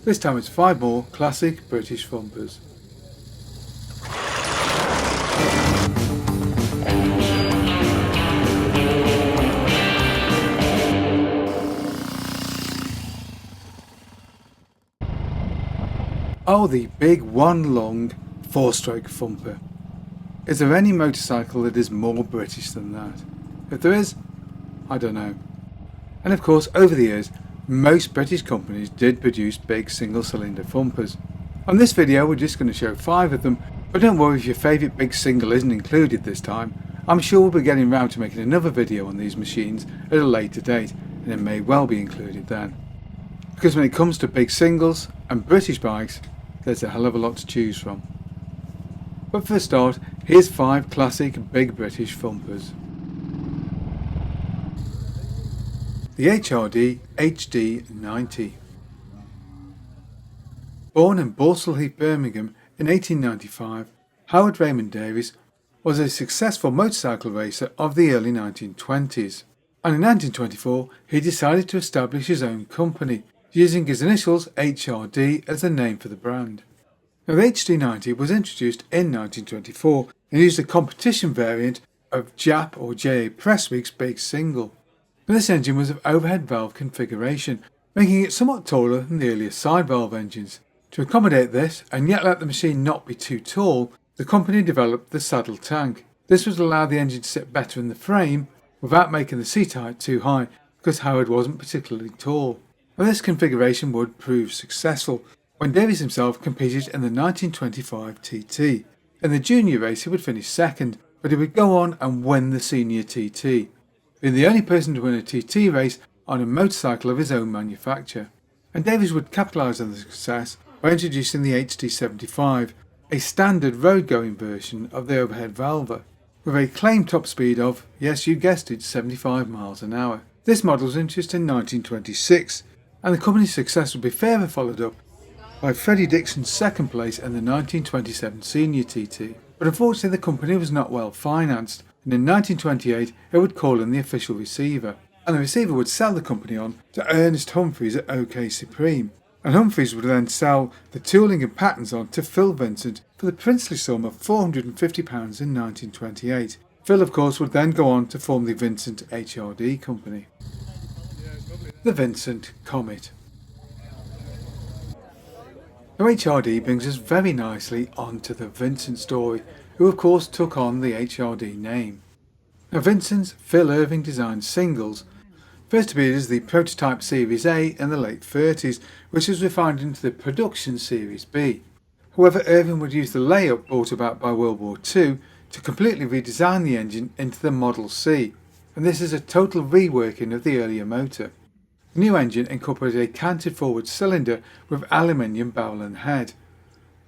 This time it's 5 more classic British Thumpers. Oh, the big one long 4-stroke thumper. Is there any motorcycle that is more British than that? If there is, I don't know. And of course, over the years, most British companies did produce big single-cylinder thumpers. On this video we're just going to show 5 of them, but don't worry if your favourite big single isn't included this time. I'm sure we'll be getting round to making another video on these machines at a later date, and it may well be included then. Because when it comes to big singles and British bikes, there's a hell of a lot to choose from. But for a start, here's 5 classic big British thumpers. The HRD HD90. Born in Balsall Heath, Birmingham in 1895, Howard Raymond Davies was a successful motorcycle racer of the early 1920s, and in 1924 he decided to establish his own company, using his initials HRD as the name for the brand. Now the HD90 was introduced in 1924 and used a competition variant of Jap or J.A. Presswick's big single. But this engine was of overhead valve configuration, making it somewhat taller than the earlier side valve engines. To accommodate this, and yet let the machine not be too tall, the company developed the saddle tank. This would allow the engine to sit better in the frame without making the seat height too high, because Howard wasn't particularly tall. Now this configuration would prove successful when Davies himself competed in the 1925 TT. In the junior race he would finish second, but he would go on and win the senior TT, being the only person to win a TT race on a motorcycle of his own manufacture. And Davies would capitalise on the success by introducing the HD75, a standard road-going version of the overhead valver, with a claimed top speed of, yes you guessed it, 75 miles an hour. This model was introduced in 1926, and the company's success would be further followed up by Freddie Dixon's second place in the 1927 Senior TT. But unfortunately the company was not well financed, and in 1928 it would call in the official receiver, and the receiver would sell the company on to Ernest Humphreys at OK Supreme, and Humphreys would then sell the tooling and patents on to Phil Vincent for the princely sum of £450 in 1928. Phil of course would then go on to form the Vincent HRD company. The Vincent Comet. Now HRD brings us very nicely onto the Vincent story, who of course took on the HRD name. Now Vincent's Phil Irving designed singles first appeared as the prototype Series A in the late 30s, which was refined into the production Series B. However, Irving would use the layup brought about by World War II to completely redesign the engine into the Model C, and this is a total reworking of the earlier motor. The new engine incorporated a canted forward cylinder with aluminium barrel and head.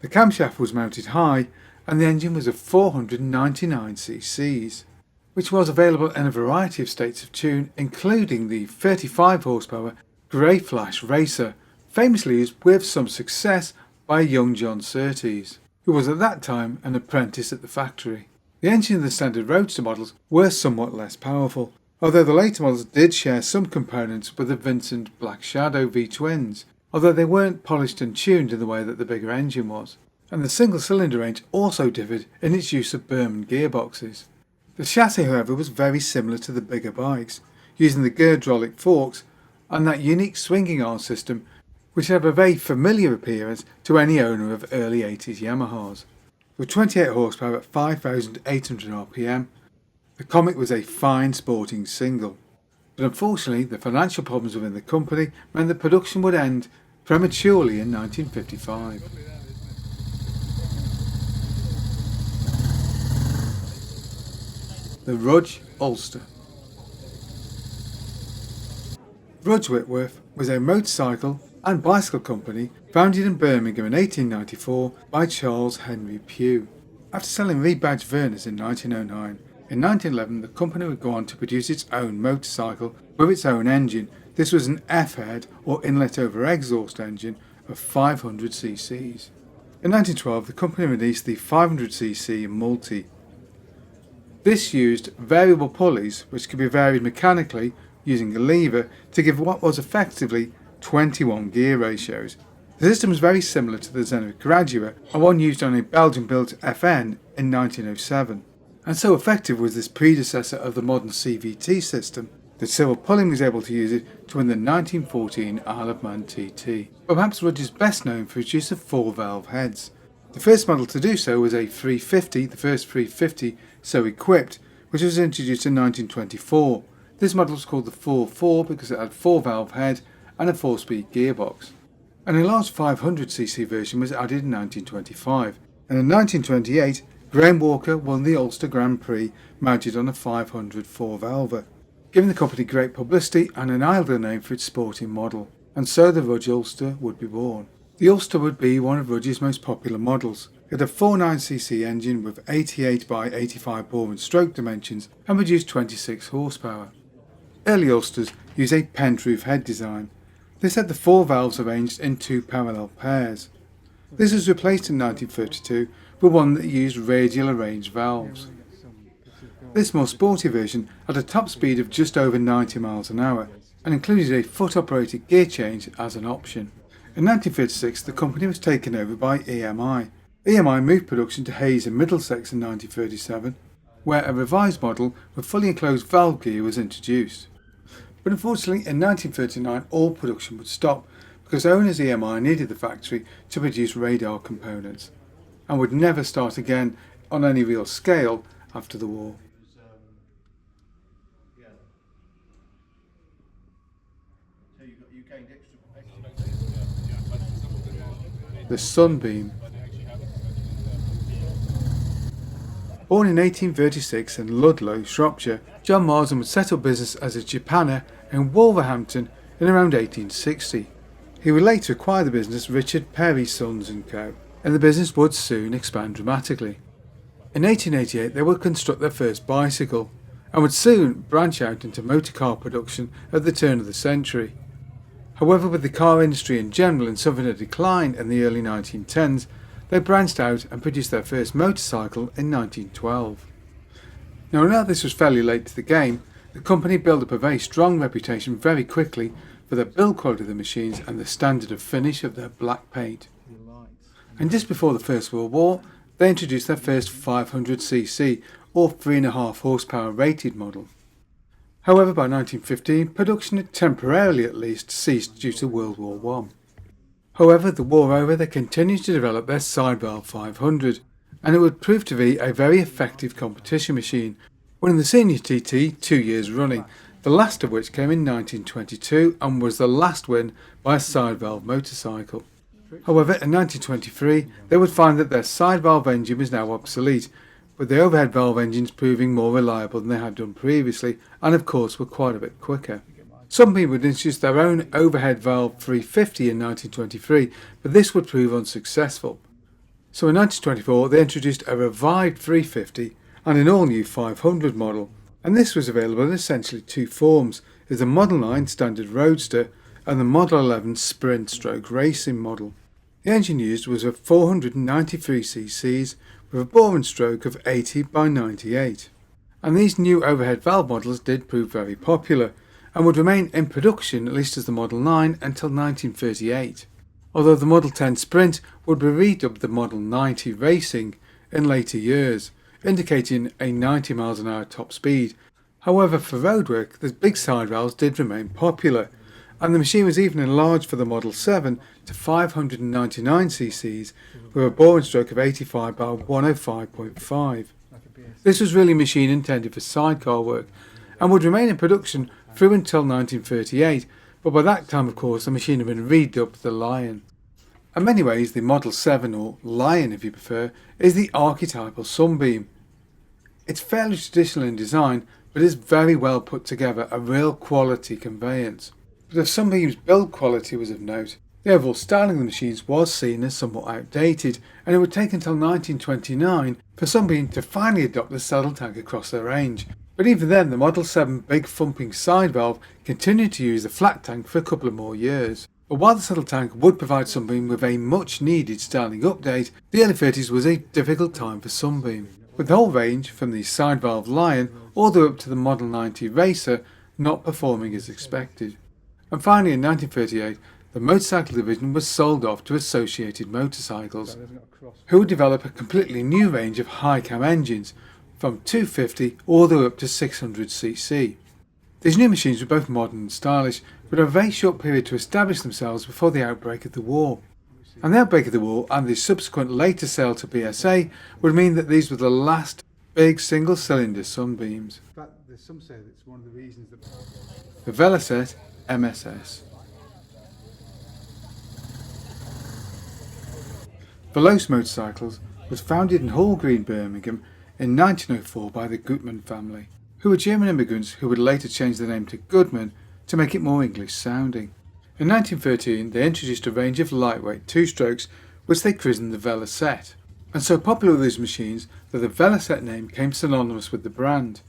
The camshaft was mounted high, and the engine was of 499 cc's, which was available in a variety of states of tune, including the 35 horsepower Grey Flash Racer, famously used with some success by young John Surtees, who was at that time an apprentice at the factory. The engines of the standard roadster models were somewhat less powerful, although the later models did share some components with the Vincent Black Shadow V-twins, although they weren't polished and tuned in the way that the bigger engine was. And the single cylinder range also differed in its use of Berman gearboxes. The chassis however was very similar to the bigger bikes, using the Gerdrolic forks and that unique swinging arm system which have a very familiar appearance to any owner of early 80s Yamahas. With 28 horsepower at 5,800 RPM, the Comet was a fine sporting single, but unfortunately the financial problems within the company meant that production would end prematurely in 1955. The Rudge Olster. Rudge Whitworth was a motorcycle and bicycle company founded in Birmingham in 1894 by Charles Henry Pugh. After selling rebadged Verners in 1909, in 1911 the company would go on to produce its own motorcycle with its own engine. This was an F-head or inlet over exhaust engine of 500 cc's. In 1912 the company released the 500cc Multi. This used variable pulleys which could be varied mechanically using a lever to give what was effectively 21 gear ratios. The system was very similar to the Zenith Gradua, and one used on a Belgian-built FN in 1907. And so effective was this predecessor of the modern CVT system that Cyril Pulling was able to use it to win the 1914 Isle of Man TT. But perhaps Rudge is best known for its use of 4-valve heads. The first model to do so was a 350, the first 350 so equipped, which was introduced in 1924. This model was called the 4-4 because it had 4-valve head and a 4-speed gearbox. And a large 500cc version was added in 1925, and in 1928 Graham Walker won the Ulster Grand Prix mounted on a 500 4-valver, giving the company great publicity and an idler name for its sporting model, and so the Rudge Ulster would be born. The Ulster would be one of Rudge's most popular models. It had a 49cc engine with 88 by 85 bore and stroke dimensions and produced 26 horsepower. Early Ulsters used a pent roof head design. This had the 4 valves arranged in 2 parallel pairs. This was replaced in 1932 with one that used radial arranged valves. This more sporty version had a top speed of just over 90 miles an hour and included a foot-operated gear change as an option. In 1936 the company was taken over by EMI. EMI moved production to Hayes in Middlesex in 1937, where a revised model with fully enclosed valve gear was introduced. But unfortunately in 1939 all production would stop because owners EMI needed the factory to produce radar components and would never start again on any real scale after the war. The Sunbeam. Born in 1836 in Ludlow, Shropshire, John Marsden would set up business as a Japanner in Wolverhampton in around 1860. He would later acquire the business Richard Perry Sons & Co, and the business would soon expand dramatically. In 1888 they would construct their first bicycle, and would soon branch out into motor car production at the turn of the century. However, with the car industry in general suffering a decline in the early 1910s, they branched out and produced their first motorcycle in 1912. Now, although this was fairly late to the game, the company built up a very strong reputation very quickly for the build quality of the machines and the standard of finish of their black paint. And just before the First World War, they introduced their first 500cc or 3.5 horsepower rated model. However, by 1915, production had temporarily at least ceased due to World War I. However, the war over, they continued to develop their side-valve 500, and it would prove to be a very effective competition machine, winning the Senior TT 2 years running, the last of which came in 1922 and was the last win by a side-valve motorcycle. However, in 1923, they would find that their side-valve engine was now obsolete, with the overhead valve engines proving more reliable than they had done previously, and of course were quite a bit quicker. Sunbeam would introduce their own overhead valve 350 in 1923, but this would prove unsuccessful. So in 1924 they introduced a revived 350 and an all-new 500 model, and this was available in essentially 2 forms, as the Model 9 Standard Roadster and the Model 11 Sprint Stroke Racing model. The engine used was a 493cc with a bore and stroke of 80 by 98. And these new overhead valve models did prove very popular, and would remain in production at least as the Model 9 until 1938, although the Model 10 Sprint would be redubbed the Model 90 Racing in later years, indicating a 90 miles an hour top speed. However, for roadwork, the big side valves did remain popular, and the machine was even enlarged for the Model 7 to 599cc with a bore and stroke of 85 by 105.5. This was really a machine intended for sidecar work, and would remain in production through until 1938, but by that time of course the machine had been redubbed the Lion. In many ways the Model 7, or Lion if you prefer, is the archetypal Sunbeam. It's fairly traditional in design, but is very well put together, a real quality conveyance. But if Sunbeam's build quality was of note, the overall styling of the machines was seen as somewhat outdated, and it would take until 1929 for Sunbeam to finally adopt the saddle tank across their range. But even then, the Model 7 big thumping side valve continued to use the flat tank for a couple of more years. But while the saddle tank would provide Sunbeam with a much needed styling update, the early 30s was a difficult time for Sunbeam, with the whole range from the side valve Lion all the way up to the Model 90 Racer not performing as expected. And finally in 1938, the motorcycle division was sold off to Associated Motorcycles, who would develop a completely new range of high-cam engines from 250 all the way up to 600cc. These new machines were both modern and stylish, but had a very short period to establish themselves before the outbreak of the war. And the outbreak of the war and the subsequent later sale to PSA would mean that these were the last big single-cylinder Sunbeams. In fact, there's some say that it's one of the reasons that The Velocette MSS. Veloce Motorcycles was founded in Hall Green, Birmingham in 1904 by the Gutmann family, who were German immigrants who would later change their name to Goodman to make it more English sounding. In 1913 they introduced a range of lightweight two-strokes which they christened the Velocette, and so popular were these machines that the Velocette name came synonymous with the brand.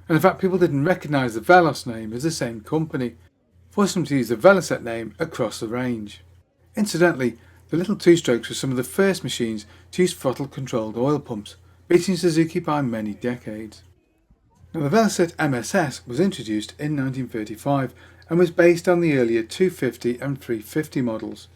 And in fact people didn't recognise the Veloce name as the same company, forcing them to use the Velocette name across the range. Incidentally, the little two-strokes were some of the first machines to use throttle-controlled oil pumps, beating Suzuki by many decades. Now, the Velocette MSS was introduced in 1935 and was based on the earlier 250 and 350 models.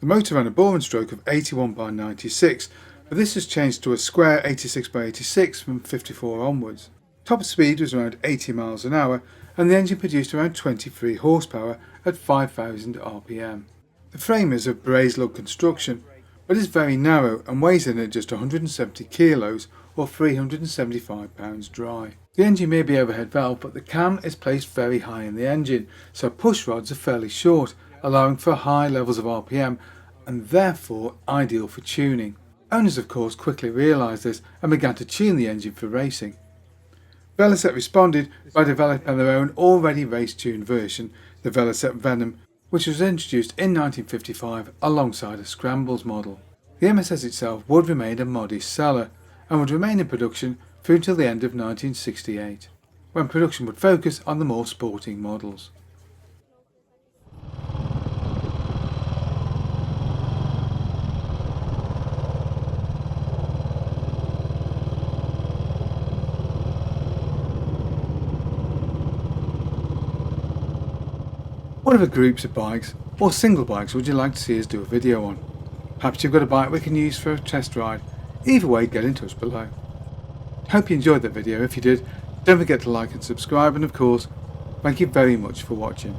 The motor ran a bore and stroke of 81 by 96, but this was changed to a square 86 by 86 from 54 onwards. Top speed was around 80 miles an hour and the engine produced around 23 horsepower at 5,000 RPM. The frame is of braze lug construction, but is very narrow and weighs in at just 170 kilos or 375 pounds dry. The engine may be overhead valve, but the cam is placed very high in the engine, so push rods are fairly short, allowing for high levels of RPM and therefore ideal for tuning. Owners of course quickly realised this and began to tune the engine for racing. Velocette responded by developing their own already race-tuned version, the Velocette Venom, which was introduced in 1955 alongside a Scrambles model. The MSS itself would remain a modest seller and would remain in production through until the end of 1968, when production would focus on the more sporting models. What other groups of bikes or single bikes would you like to see us do a video on? Perhaps you've got a bike we can use for a test ride. Either way, get in touch below. Hope you enjoyed that video. If you did, don't forget to like and subscribe, and of course, thank you very much for watching.